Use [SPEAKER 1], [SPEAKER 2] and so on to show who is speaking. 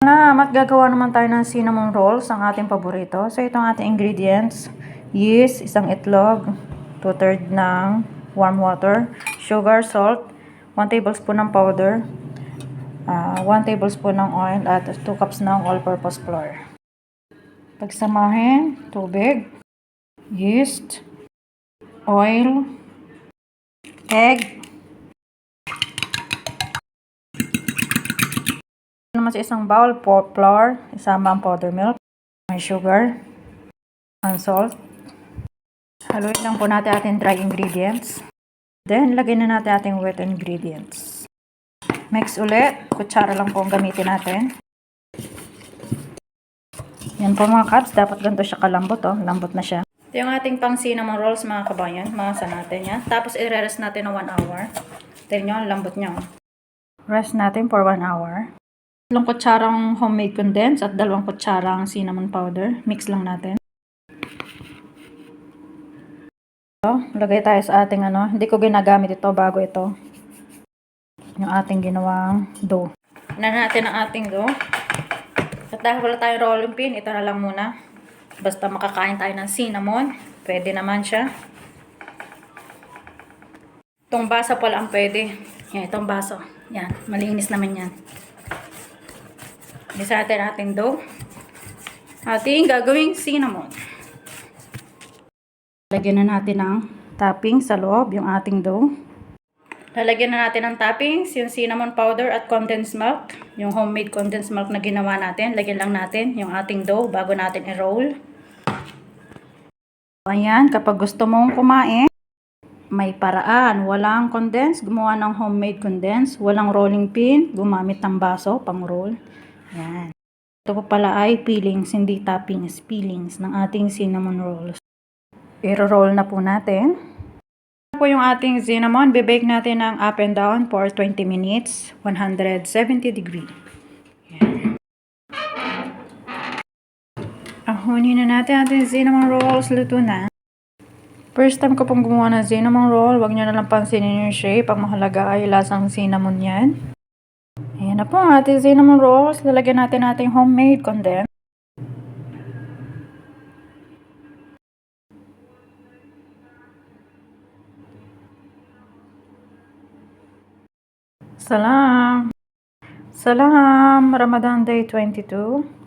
[SPEAKER 1] Salamat! Gagawa naman tayo ng cinnamon rolls, ang ating paborito. So, ito ang ating ingredients. Yeast, isang itlog, 2/3 ng warm water, sugar, salt, 1 tablespoon ng powder, 1 tablespoon ng oil, at 2 cups ng all-purpose flour. Pagsamahin, tubig, yeast, oil, egg, naman sa isang bowl, flour, isama ang powder milk, may sugar, and salt. Haluin lang po natin ating dry ingredients. Then, lagyan na natin ating wet ingredients. Mix ulit. Kutsara lang po ang gamitin natin. Yan po mga kabs. Dapat ganito siya kalambot. Oh. Lambot na siya. Ito yung ating pang cinnamon rolls mga kabayan. Masa natin yan. Tapos, i-rest natin ng 1 hour. Tignan nyo, lambot nyo. Rest natin for 1 hour. 2 kutsarang homemade condensed at 2 kutsarang cinnamon powder. Mix lang natin. Lagay tayo sa ating hindi ko ginagamit ito bago ito. Yung ating ginawang dough. Tignan natin ang ating dough. At dahil wala tayong rolling pin, ito na lang muna. Basta makakain tayo ng cinnamon, pwede naman siya. Itong baso pala ang pwede. Yan, itong baso. Yan, malinis naman yan. Isa natin ating dough. Ating gagawing cinnamon. Lagyan na natin ng topping sa loob, yung ating dough. Lalagyan na natin ng toppings, yung cinnamon powder at condensed milk. Yung homemade condensed milk na ginawa natin. Lagyan lang natin yung ating dough bago natin i-roll. Ayan, kapag gusto mong kumain, may paraan. Walang condensed, gumawa ng homemade condensed. Walang rolling pin, gumamit ng baso pang roll. Ayan. Ito po pala ay peelings, hindi toppings. Peelings ng ating cinnamon rolls. I-roll na po natin. Ito po yung ating cinnamon. Bibake natin ng up and down for 20 minutes, 170 degree. Yan. Ahunin na natin ating cinnamon rolls. Luto na. First time ko pong gumawa ng cinnamon roll. Huwag nyo na lang pansinin yung shape. Ang mahalaga ay lasang cinnamon yan. Ayan na po ang ating cinnamon rolls. Lalagyan natin ating homemade condensed. Salam! Salam! Ramadan Day 22.